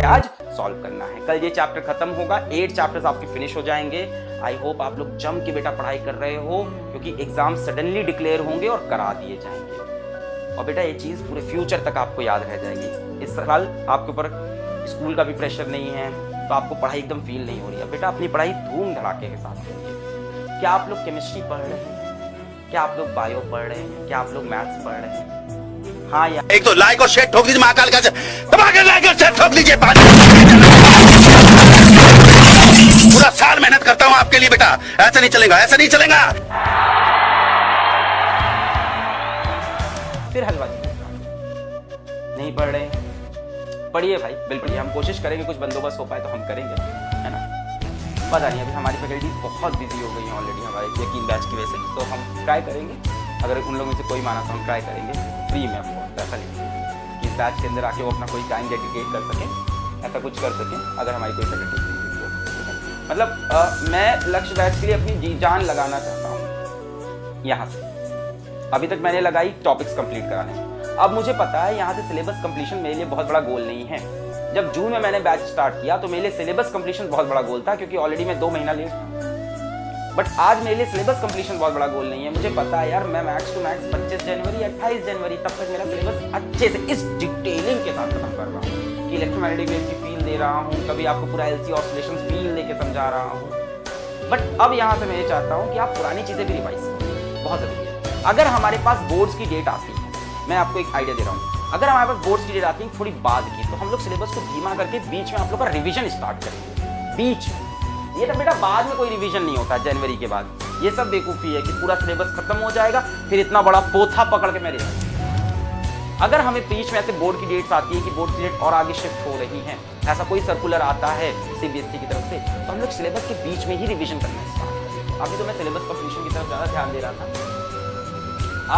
आज सॉल्व करना है। कल ये चैप्टर खत्म होगा, 8 चैप्टर्स आपके फिनिश हो जाएंगे। आई होप आप लोग जम के बेटा पढ़ाई कर रहे हो, क्योंकि एग्जाम सडनली डिक्लेयर होंगे और करा दिए जाएंगे। और बेटा ये चीज पूरे फ्यूचर तक आपको याद रह जाएगी। इस साल आपके ऊपर स्कूल का भी प्रेशर नहीं है, तो आपको पढ़ाई एकदम फील नहीं हो रही है। बेटा अपनी पढ़ाई धूम धड़ाके के साथ करिए। क्या आप लोग केमिस्ट्री पढ़ रहे हैं? क्या आप लोग बायो पढ़ रहे हैं? क्या आप लोग मैथ्स पढ़ रहे हैं? हाँ यार, एक तो लाइक और शेयर ठोक दीजिए, महाकाल का दबाकर लाइक और शेयर ठोक लीजिए। पूरा साल मेहनत करता हूँ आपके लिए बेटा, ऐसा नहीं चलेगा, ऐसा नहीं चलेगा। फिर हलवा जी नहीं पढ़ रहे हैं? पढ़िए भाई, बिल्कुल। हम कोशिश करेंगे कुछ बंदोबस्त हो पाए तो हम करेंगे, है ना। पता नहीं, अभी हमारी फैकल्टी बहुत बिजी हो गई है ऑलरेडी हमारे यकीन बैच की वजह से, तो हम ट्राई करेंगे। अगर उन लोगों में से कोई माना तो हम ट्राई करेंगे फ्री में आपको पैसा लेंगे कि इस बैच के अंदर आके वो अपना कोई टाइम डेडिकेट कर सकें, ऐसा कुछ कर सकें। अगर हमारी कोई फैकल्टी फ्री हो, मतलब मैं लक्ष्य बैच के लिए अपनी जी जान लगाना चाहता हूँ यहाँ से। अभी तक मैंने लगाई टॉपिक्स कंप्लीट कराने में। अब मुझे पता है यहाँ से सिलेबस कंप्लीशन मेरे लिए बहुत बड़ा गोल नहीं है। जब जून में मैंने बैच स्टार्ट किया तो मेरे लिए सिलेबस कंप्लीशन बहुत बड़ा गोल था, क्योंकि ऑलरेडी मैं 2 महीना लेट था। बट आज मेरे लिए सिलेबस कंप्लीशन बहुत बड़ा गोल नहीं है। मुझे पता है यार, मैं मैक्स टू मैक्स 25 जनवरी 28 जनवरी तब तक मेरा सिलेबस अच्छे से इस डिटेलिंग के साथ खत्म कर रहा हूँ कि इलेक्ट्रोमैग्नेटिक वेव की फील दे रहा हूँ, कभी आपको पूरा एलसी ऑसिलेशंस फील देके समझा रहा हूँ। बट अब यहाँ से मैं ये चाहता हूँ कि आप पुरानी चीजें भी रिवाइज करें, बहुत जरूरी है। अगर हमारे पास बोर्ड्स की डेट आती है, मैं आपको एक आइडिया दे रहा हूँ, अगर हमारे पास बोर्ड्स की डेट आती है थोड़ी बाद की, तो हम लोग सिलेबस को धीमा करके बीच में आप लोग का रिवीजन स्टार्ट करेंगे। बीच ये तो बेटा बाद में कोई रिवीजन नहीं होता जनवरी के बाद। ये सब बेवकूफ़ी है कि पूरा सिलेबस खत्म हो जाएगा फिर इतना बड़ा पोथा पकड़ के मैं रिवाइज। अगर हमें बीच में ऐसे बोर्ड की डेट्स आती है कि बोर्ड की डेट और आगे शिफ्ट हो रही है, ऐसा कोई सर्कुलर आता है सीबीएसई की तरफ से, तो हम लोग सिलेबस के बीच में ही रिवीजन करना स्टार्ट करें। अभी तो मैं सिलेबस कंप्लीशन की तरफ ज़्यादा ध्यान दे रहा था,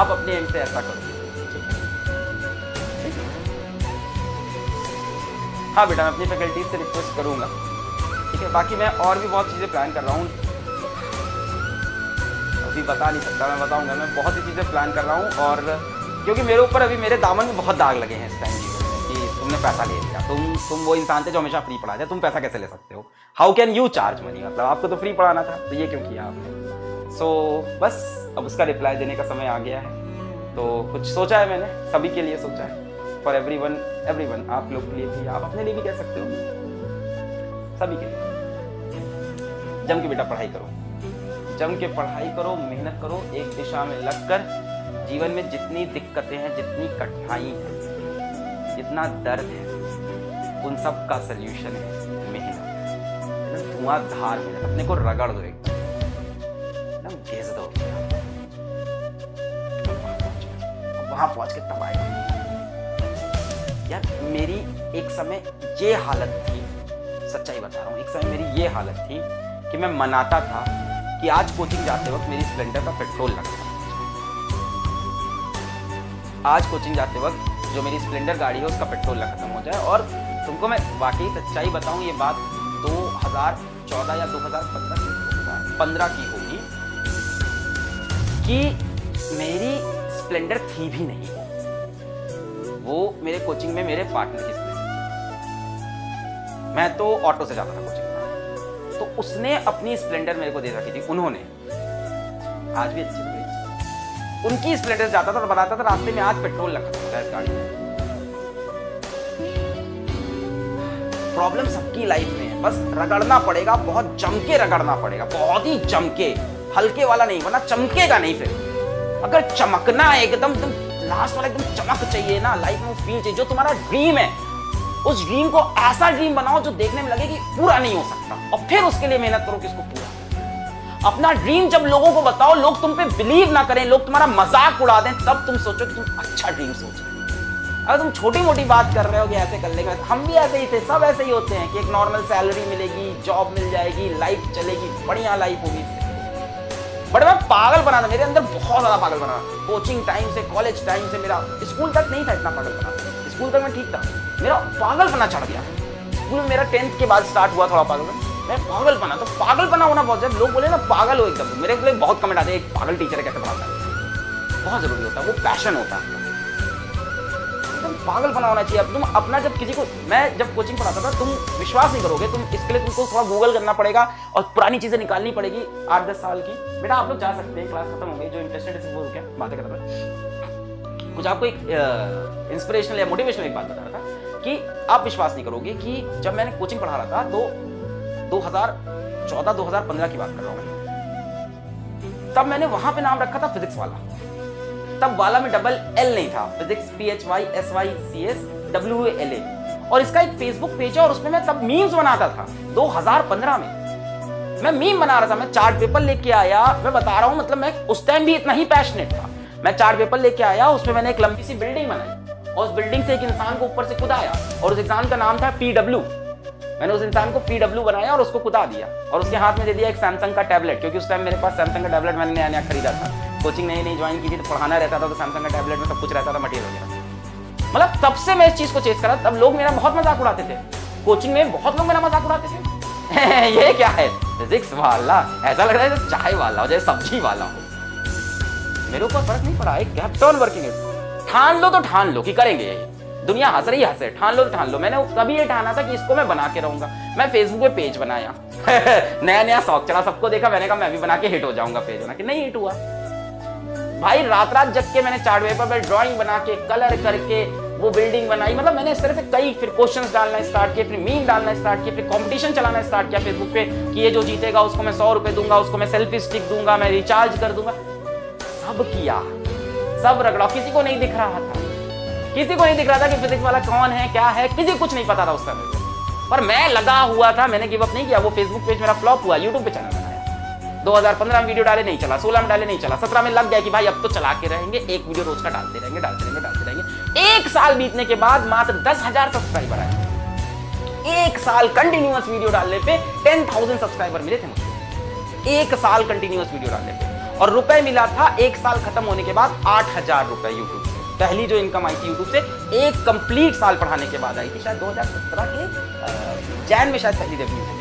आप अपने एंड से ऐसा करो। हाँ बेटा, मैं अपनी फैकल्टीज से रिक्वेस्ट करूंगा, ठीक है। बाकी मैं और भी बहुत चीज़ें प्लान कर रहा हूँ, अभी बता नहीं सकता, मैं बताऊंगा। मैं बहुत सी चीज़ें प्लान कर रहा हूँ, और क्योंकि मेरे ऊपर अभी मेरे दामन में बहुत दाग लगे हैं इस टाइम कि तुमने पैसा ले लिया, तुम वो इंसान थे जो हमेशा फ्री पढ़ाते थे, तुम पैसा कैसे ले सकते हो? How can you charge money? मतलब आपको तो फ्री पढ़ाना था, तो ये क्यों किया आपने? सो बस अब उसका रिप्लाई देने का समय आ गया है। तो कुछ सोचा है मैंने, सभी के लिए सोचा है, फॉर एवरीवन, आप लोग के लिए भी, आप अपने लिए भी कह सकते हो, सभी के लिए। जम के बेटा पढ़ाई करो, जम के पढ़ाई करो, मेहनत करो, एक दिशा में लगकर। जीवन में जितनी दिक्कतें हैं, जितनी कठिनाई है, जितना दर्द है, उन सब का सल्यूशन है मेहनत। धुआंधार मेहनत, अपने को रगड़ दो, एकदम घिस दो, वहां पहुंच के तब आएगा। यार मेरी एक समय ये हालत थी, सच्चाई बता रहा हूँ, एक समय मेरी ये हालत थी कि मैं मनाता था कि आज कोचिंग जाते वक्त मेरी स्प्लेंडर का पेट्रोल लगता। आज कोचिंग जाते वक्त जो मेरी स्प्लेंडर गाड़ी है उसका पेट्रोल ना खत्म हो जाए। और तुमको मैं वाकई सच्चाई बताऊं, ये बात 2014 या 2015 की होगी कि मेरी स्प्लेंडर थी भी नहीं, वो मेरे कोचिंग में मेरे पार्टनर की स्प्लेंडर, मैं तो ऑटो से जाता था कोचिंग, तो उसने अपनी स्प्लेंडर मेरे को दे रखी थी। उन्होंने आज भी अच्छी लगी, उनकी स्प्लेंडर जाता था तो बताता था रास्ते में आज पेट्रोल लगा था इस गाड़ी में। प्रॉब्लम सबकी लाइफ में है, बस रगड़ना पड़ेगा, बहुत जम के रगड़ना पड़ेगा, बहुत ही जम के, हल्के वाला नहीं, वरना चमकेगा नहीं। फिर अगर चमकना है एकदम लास्ट वाला, एकदम चमक चाहिए ना लाइफ में, फील चाहिए, जो तुम्हारा ड्रीम है उस ड्रीम को ऐसा ड्रीम बनाओ जो देखने में लगे कि पूरा नहीं हो सकता, और फिर उसके लिए मेहनत करो कि इसको पूरा। अपना ड्रीम जब लोगों को बताओ, लोग तुम पे बिलीव ना करें, लोग तुम्हारा मजाक उड़ा दें, तब तुम सोचो कि तुम अच्छा ड्रीम सोच रहे हो। अगर तुम छोटी मोटी बात कर रहे हो कि ऐसे कर लेंगे, हम भी ऐसे ही थे, सब ऐसे ही होते हैं कि एक नॉर्मल सैलरी मिलेगी, जॉब मिल जाएगी, लाइफ चलेगी, बढ़िया लाइफ होगी। बट मैं पागल बना था, मेरे अंदर बहुत ज्यादा पागल बना। कोचिंग टाइम से, कॉलेज टाइम से, मेरा स्कूल तक नहीं था इतना पागल बना, स्कूल तक मैं ठीक था, मेरा पागल बना चढ़ गया। स्कूल में मेरा 10th के बाद स्टार्ट हुआ थोड़ा पागल, मैं पागल बना। तो पागल बना होना बहुत जरूरी, लोग बोले ना पागल हो एकदम, मेरे को बहुत कमेंट आते हैं एक पागल टीचर है कैसे पढ़ाता है, बहुत जरूरी होता है, वो पैशन होता है, एकदम पागलपना होना चाहिए। अब तुम अपना जब किसी को, मैं जब कोचिंग पढ़ाता था, तुम विश्वास नहीं करोगे, तुम इसके लिए तुमको थोड़ा गूगल करना पड़ेगा और पुरानी चीजें निकालनी पड़ेगी 8-10 साल की। बेटा आप लोग जा सकते हैं, क्लास खत्म हो गई, जो इंटरेस्टेड है वो क्या बातें कर रहा था। कुछ आपको एक इंस्पिरेशनल या मोटिवेशनल एक बात बता रहा था कि आप विश्वास नहीं करोगे कि जब मैंने कोचिंग पढ़ा रहा था तो 2014-2015 की बात कर रहा हूँ, तब मैंने वहां पे नाम रखा था फिजिक्स वाला। तब वाला में डबल एल नहीं था, फिजिक्स PHYSYCSWALA, और इसका एक फेसबुक पेज है और उसमें मैं तब मीम्स बनाता था। 2015 में मैं मीम बना रहा था, मैं चार्ट पेपर लेके आया, मैं बता रहा हूं, मतलब मैं उस टाइम भी इतना ही पैशनेट था। मैं चार्ट पेपर लेके आया, उसमें मैंने एक लंबी सी बिल्डिंग बनाई और उस बिल्डिंग से एक इंसान को ऊपर से कूदाया और उस इंसान का नाम था PW। मैंने उस इंसान को PW बनाया और उसको कूदा दिया और उसके हाथ में दे दिया एक सैमसंग का टैबलेट, क्योंकि उस टाइम मेरे पास सैमसंग का टैबलेट मैंने नया नया खरीदा था। कोचिंग नई ज्वाइन की थी तो पढ़ाना रहता था, तो सैमसंग का टैबलेट में सब कुछ रहता था, मटेरियल वगैरह। मतलब तब से मैं इस चीज को चेस करा। तब लोग मेरा बहुत मजाक उड़ाते थे, कोचिंग में बहुत लोग मेरा मजाक उड़ाते थे। ये क्या है, फिजिक्स वाला, ऐसा लग रहा है जैसे चाय वाला हो, जैसे सब्जी वाला हो। मेरे ऊपर फर्क नहीं पड़ा, एक कैप्टन वर्किंग। ठान लो तो ठान लो कि करेंगे ये, दुनिया हंस रही हंसे, ठान लो तो ठान लो। मैंने तभी ये ठाना था कि इसको मैं बना के रहूंगा। मैं फेसबुक पे पेज बनाया नया नया शौक चला, सबको देखा, मैंने कहा मैं भी बना के हिट हो जाऊंगा पेज बना के। नहीं हिट हुआ भाई, रात रात जग के मैंने चार्ट पेपर पर ड्राइंग बना के, कलर करके वो बिल्डिंग बनाई। मतलब मैंने इस तरह से कई, फिर क्वेश्चंस डालना स्टार्ट किए, फिर मीम डालना स्टार्ट किए, फिर कंपटीशन चलाना स्टार्ट किया फेसबुक पे कि ये जो जीतेगा उसको मैं 100 रुपए दूंगा, उसको मैं सेल्फी स्टिक दूंगा, मैं रिचार्ज कर दूंगा। सब किया, सब रगड़ा, किसी को नहीं दिख रहा था, किसी को नहीं दिख रहा था कि फिजिक्स वाला कौन है, क्या है, किसी को कुछ नहीं पता था उस समय पर मैं लगा हुआ था। मैंने गिव अप नहीं किया। वो फेसबुक पेज मेरा फ्लॉप हुआ, यूट्यूब पे चैनल बनाया। 2015 में वीडियो डाले, नहीं चला, 16 में डाले, नहीं चला, 17 में लग गया कि भाई अब तो चला के रहेंगे, एक वीडियो रोज का डालते रहेंगे। एक साल बीतने के बाद मात्र 10,000 सब्सक्राइबर आए। एक साल कंटिन्यूअस वीडियो डालने पे 10,000 सब्सक्राइबर मिले थे मुझे, एक साल कंटिन्यूअस वीडियो डालने पे। और रुपए मिला था एक साल खत्म होने के बाद 8,000 रुपए यूट्यूब से। पहली जो इनकम आई थी यूट्यूब से, एक कंप्लीट साल पढ़ाने के बाद आई थी, शायद 2017 के जैन में शायद पहली रेवेन्यू थी।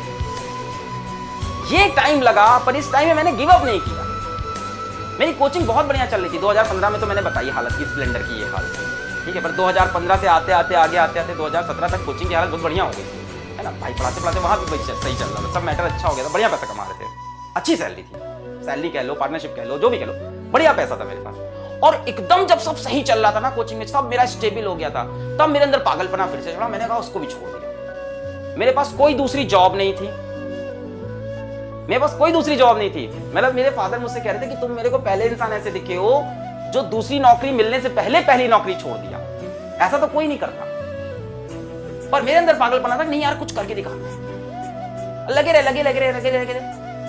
ये टाइम लगा, पर इस टाइम में मैंने गिव अप नहीं किया। मेरी कोचिंग बहुत बढ़िया चल रही थी। 2015 में तो मैंने बताई हालत की, स्प्लेंडर की ये हालत, ठीक है। पर 2015 से आते आते 2017 तक कोचिंग की हालत बहुत बढ़िया हो गई थी, है ना भाई। पढ़ाते पढ़ाते वहां भी सही चल रहा था, सब मैटर अच्छा हो गया था, बढ़िया पैसा कमा रहे थे, अच्छी सैलरी थी, सैलरी कह लो, पार्टनरशिप कह लो, जो भी कह लो, बढ़िया पैसा था मेरे पास। और एकदम जब सब सही चल रहा था ना कोचिंग में, सब मेरा स्टेबल हो गया था, तब मेरे अंदर पागलपना फिर से चढ़ा। मैंने कहा उसको भी छोड़ दिया। मेरे पास कोई दूसरी जॉब नहीं थी, मेरे पास कोई दूसरी जॉब नहीं थी। मतलब मेरे फादर मुझसे कह रहे थे कि तुम मेरे को पहले इंसान ऐसे दिखे हो जो दूसरी नौकरी मिलने से पहले पहली नौकरी छोड़ दिया, ऐसा तो कोई नहीं करता। पर मेरे अंदर पागलपना था, नहीं यार कुछ करके दिखा। लगे रहे।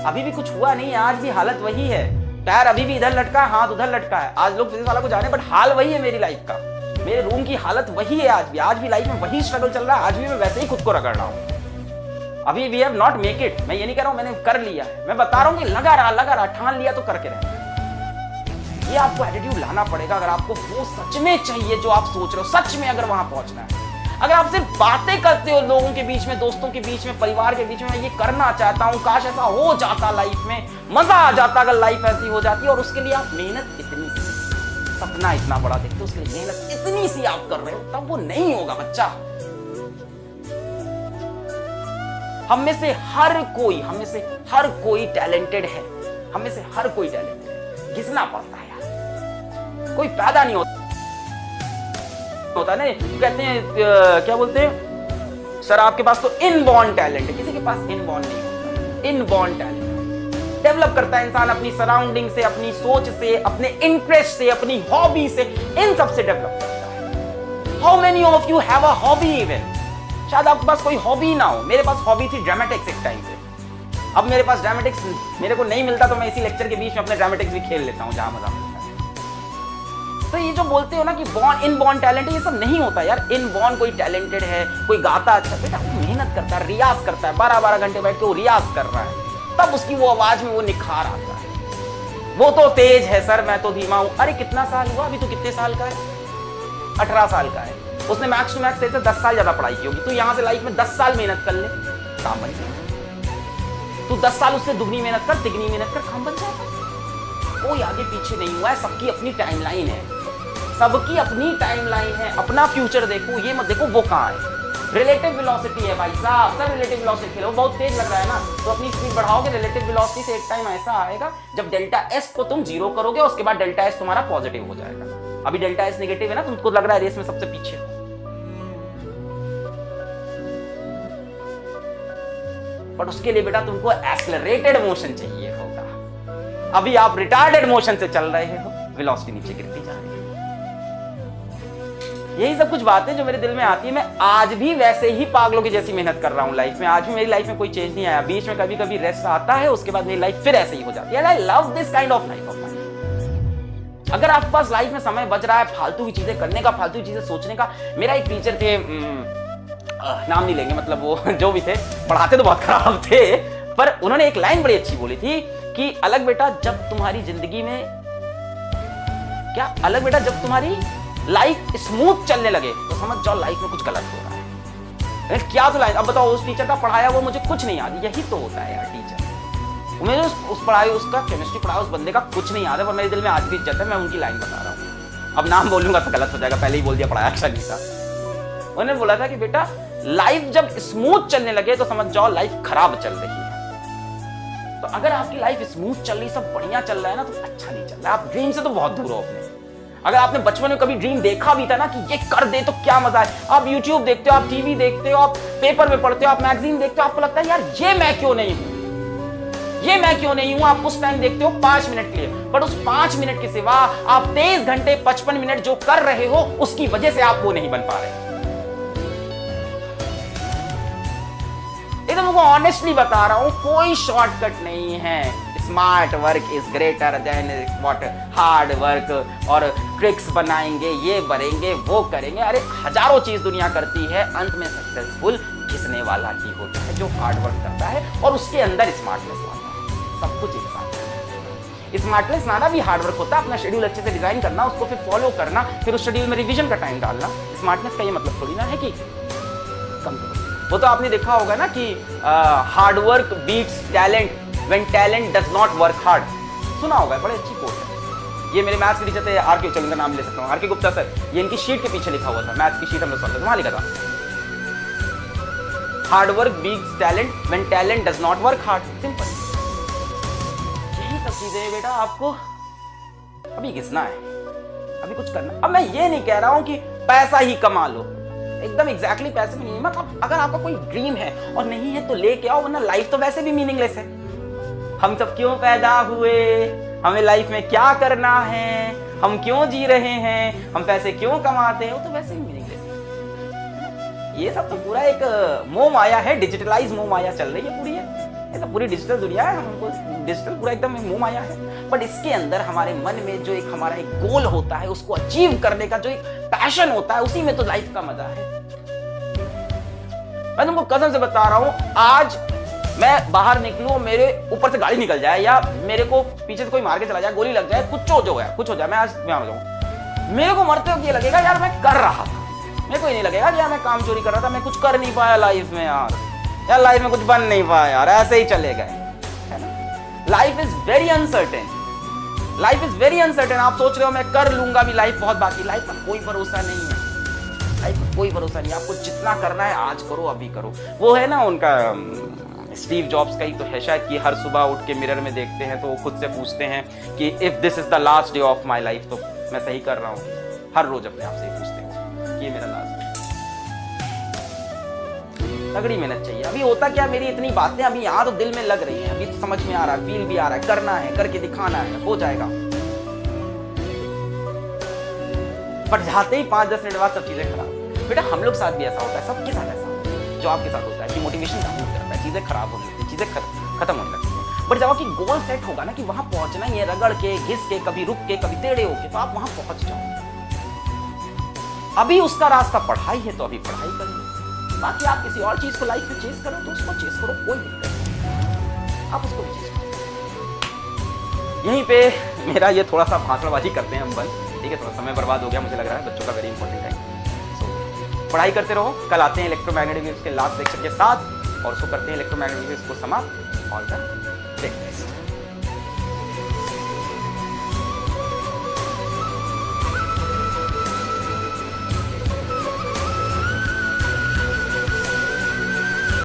अभी भी कुछ हुआ नहीं, आज भी हालत वही है, पैर अभी भी इधर लटका है, हाथ उधर लटका है। आज लोग फिजिक्स वाला को जाने, बट हाल वही है मेरी लाइफ का, मेरे रूम की हालत वही है। आज भी लाइफ में वही स्ट्रगल चल रहा है, आज भी मैं वैसे ही खुद को रगड़ रहा हूँ। अभी we have not make it, मैं ये नहीं कह रहा हूँ मैंने कर लिया है, मैं बता रहा हूँ कि लगा रहा, ठान लिया तो करके रहना। ये आपको एटीट्यूड लाना पड़ेगा अगर आपको वो सच में चाहिए जो आप सोच रहे हो, सच में अगर वहां पहुंचना है। अगर आप सिर्फ बातें करते हो लोगों के बीच में, दोस्तों के बीच में, परिवार के बीच में, मैं ये करना चाहता हूँ, काश ऐसा हो जाता लाइफ में, मजा आ जाता अगर लाइफ ऐसी हो जाती, और उसके लिए आप मेहनत इतनी सी, सपना इतना बड़ा देखते हो, उसके लिए मेहनत इतनी सी आप कर रहे हो, तब वो नहीं होगा बच्चा। हम में से हर कोई टैलेंटेड है, हम में से हर कोई टैलेंटेड है, घिसना पड़ता है यार, कोई पैदा नहीं होता ना। कहते हैं क्या बोलते हैं, सर आपके पास तो इनबॉर्न टैलेंट है, किसी के पास इनबॉर्न नहीं होता। इनबॉर्न टैलेंट डेवलप करता है इंसान अपनी सराउंडिंग से, अपनी सोच से, अपने इंटरेस्ट से, अपनी हॉबी से, इन सब से डेवलप करता है। How many of you have a hobby? Even शायद आपके पास कोई हॉबी ना हो। मेरे पास हॉबी थी ड्रामेटिक्स एक टाइम पे। अब मेरे पास ड्रामेटिक्स मेरे को नहीं मिलता तो मैं इसी लेक्चर के बीच में अपने ड्रामेटिक्स भी खेल लेता हूँ जहां मजा मिलता है। तो ये जो बोलते हो ना कि बॉर्न इनबॉर्न टैलेंट है, ये सब नहीं होता यार। इनबॉर्न कोई टैलेंटेड है, कोई गाता अच्छा, बेटा मेहनत करता है, रियाज करता है, 12-12 घंटे बैठ के वो रियाज कर रहा है, तब उसकी वो आवाज में वो निखार आता है। वो तो तेज है सर, मैं तो धीमा हूं। अरे कितना साल हुआ, अभी तो कितने साल का है? 18 साल का है। उसने मैक्स टू मैक्स तेरे से 10 साल ज्यादा पढ़ाई की होगी। तू यहां से लाइफ में 10 साल मेहनत कर ले, काम बन जाएगा। तू 10 साल उससे दुगनी मेहनत कर, तिगनी मेहनत कर, काम बन जाएगा। कोई आगे पीछे नहीं हुआ है, सबकी अपनी टाइमलाइन है, सबकी अपनी टाइमलाइन है, अपना फ्यूचर देखो, ये मत देखो वो कहाँ है। रिलेटिव वेलोसिटी है भाई साहब, सब रिलेटिव वेलोसिटी खेलो, बहुत तेज लग रहा है ना तो अपनी स्पीड बढ़ाओगे, रिलेटिव वेलोसिटी से एक टाइम ऐसा आएगा जब डेल्टा एस को तुम 0 करोगे, उसके बाद डेल्टा एस तुम्हारा पॉजिटिव हो जाएगा। अभी डेल्टा एस नेगेटिव है ना, तुमको लग रहा है रेस में सबसे पीछे, बट उसके लिए बेटा तुमको एक्सेलरेटेड मोशन चाहिए होगा। अभी आप रिटार्डेड मोशन से चल रहे हो, वेलोसिटी नीचे गिरती जा रही है। यही सब कुछ बातें जो मेरे दिल में आती है। मैं आज भी वैसे ही पागलों की जैसी मेहनत कर रहा हूं लाइफ में, आज भी मेरी लाइफ में कोई चेंज नहीं आया। बीच में कभी कभी रेस्ट आता है, उसके बाद मेरी लाइफ फिर ऐसे ही हो जाती है। I love this kind of life of mine. अगर आपके पास लाइफ में समय बच रहा है फालतू की चीजें करने का, फालतू की चीजें सोचने का, मेरा एक टीचर थे, नाम नहीं लेंगे, मतलब वो जो भी थे, पढ़ाते तो बहुत खराब थे, पर उन्होंने एक लाइन बड़ी अच्छी बोली थी कि अलग बेटा जब तुम्हारी जिंदगी में क्या, अलग बेटा जब तुम्हारी लाइफ स्मूथ चलने लगे तो समझ जाओ लाइफ में कुछ गलत हो रहा है। क्या तो लाइन, अब बताओ उस टीचर का पढ़ाया वो मुझे कुछ नहीं याद, यही तो होता है यार टीचर। मुझे उस पढ़ाई, उसका केमिस्ट्री पढ़ाया उस बंदे का कुछ नहीं याद है, पर मेरे दिल में आज भी इज्जत है। मैं उनकी लाइन बता रहा हूँ, अब नाम बोलूंगा तो गलत हो जाएगा, पहले ही बोल दिया, पढ़ाया अच्छा नहीं था। उन्होंने बोला था कि बेटा लाइफ जब स्मूथ चलने लगे तो समझ जाओ लाइफ खराब चल रही है। तो अगर आपकी लाइफ स्मूथ चल रही, सब बढ़िया चल रहा है ना, तो अच्छा नहीं चल रहा है, आप ड्रीम से तो बहुत दूर हो अपने। अगर आपने बचपन में कभी ड्रीम देखा भी था ना कि ये कर दे तो क्या मजा है, आप YouTube देखते हो, आप टीवी देखते हो, आप पेपर में पढ़ते हो, आप मैगजीन देखते हो, आपको लगता है यार ये मैं क्यों नहीं हूं, ये मैं क्यों नहीं हूं। आप उस टाइम देखते हो 5 मिनट के लिए, बट उस 5 मिनट के सिवा आप 23 घंटे 55 मिनट जो कर रहे हो उसकी वजह से आप वो नहीं बन पा रहे। तो मैं ऑनेस्टली बता रहा हूं, कोई शॉर्टकट नहीं है। Smart work is greater than what hard work, और ट्रिक्स बनाएंगे, ये बनेंगे, वो करेंगे, अरे हजारों चीज दुनिया करती है, अंत में सक्सेसफुल घिसने वाला ही होता है जो हार्ड वर्क करता है और उसके अंदर स्मार्टनेस लाता है। सब कुछ एक साथ है। स्मार्टनेस लाना भी हार्ड वर्क होता है, अपना शेड्यूल अच्छे से डिजाइन करना, उसको फिर फॉलो करना, फिर उस शेड्यूल में रिवीजन का टाइम डालना। स्मार्टनेस का ये मतलब थोड़ी ना है कि कम करो। वो तो आपने देखा होगा ना कि hard work beats talent when talent does not work hard, सुना होगा, बड़ी अच्छी कोट है। ये मेरे मैथ्स के टीचर थे, आरके, चलो इनका नाम ले सकता हूँ, आरके गुप्ता सर, ये इनकी शीट के पीछे लिखा हुआ था, मैथ्स की शीट हम लोग सॉल्व करते वहां लिखा था, hard work beats talent when talent does not work hard. Simple, यही सब चीजें हैं बेटा, आपको अभी घिसना है, अभी कुछ करना। अब मैं ये नहीं कह रहा हूं कि पैसा ही कमा लो, एकदम एग्जैक्टली पैसे में नहीं, मतलब अगर आपका कोई ड्रीम है और नहीं है तो लेके आओ, वरना लाइफ तो वैसे भी मीनिंगलेस है। हम सब क्यों पैदा हुए, हमें लाइफ में क्या करना है, हम क्यों जी रहे हैं, हम पैसे क्यों कमाते हैं, वो तो वैसे ही मीनिंगलेस है। ये सब तो पूरा एक मोह माया है, डिजिटलाइज मोह माया चल रही है पूरी है, ये तो पूरी डिजिटल दुनिया है, हमको डिजिटल पूरा एकदम मोह माया है। बट इसके अंदर हमारे मन में जो एक हमारा एक गोल होता है, उसको अचीव करने का जो एक पैशन होता है, उसी में तो लाइफ का मजा है। मैं तुमको कसम से बता रहा हूं, आज मैं बाहर निकलूं, मेरे ऊपर से गाड़ी निकल जाए या मेरे को पीछे से कोई मार के चला जाए, गोली लग जाए, कुछ हो जाए, मैं आज मैं हो जाऊं, मेरे को मरते वक्त ये लगेगा यार मैं कर रहा था, मेरे को ये नहीं लगेगा कि यार मैं काम चोरी कर रहा था, मैं कुछ कर नहीं पाया लाइफ में, यार लाइफ में कुछ बन नहीं पाया, यार ऐसे ही चले गए, है ना। Life is very uncertain, life is very uncertain. आप सोच रहे हो मैं कर लूंगा भी, लाइफ बहुत बाकी, लाइफ का कोई भरोसा नहीं है, लाइफ का कोई भरोसा नहीं। आपको जितना करना है आज करो, अभी करो। वो है ना उनका स्टीव जॉब्स का ही तो है शायद, कि हर सुबह उठ के मिरर में देखते हैं तो वो खुद से पूछते हैं कि if this is the last day of my life, तो मैं सही कर रहा हूँ। हर रोज अपने आप से ही पूछते हैं कि ये मेरा लास्ट डे। तगड़ी मेहनत चाहिए। अभी होता क्या, मेरी इतनी बातें अभी यहाँ तो दिल में लग रही हैं, अभी तो समझ में आ रहा है, फील भी आ रहा है, करना है, करके दिखाना है, हो जाएगा। पर जाते ही 5-10 मिनट बाद सब चीजें खराब। बेटा हम लोग साथ भी ऐसा होता है, सबके साथ ऐसा होता है, जो आपके साथ होता है कि मोटिवेशन कम हो जाता है, चीजें खराब होने लगती है, चीजें खत्म होने लगती है। बट जब आपकी गोल सेट होगा ना कि वहां पहुंचना ही है, रगड़ के, घिस के, कभी रुक के, कभी टेढ़े होके, तो आप वहां पहुंच जाओ। अभी उसका रास्ता पढ़ाई है तो अभी पढ़ाई करिए, बाकी आप किसी और चीज को लाइफ में चेस करो तो उसको चेस करो, कोई दिक्कत नहीं, आप उसको भी चेस करो। यहीं पे मेरा ये थोड़ा सा भाषणबाजी करते हैं हम बंद, ठीक है, थोड़ा समय बर्बाद हो गया मुझे लग रहा है, बच्चों का वेरी इंपॉर्टेंट है। पढ़ाई करते रहो, कल आते हैं इलेक्ट्रोमैग्नेटिक वेव्स के लास्ट लेक्चर के साथ, और उसको करते हैं इलेक्ट्रोमैग्नेटिक वेव्स को समाप्त। All the best.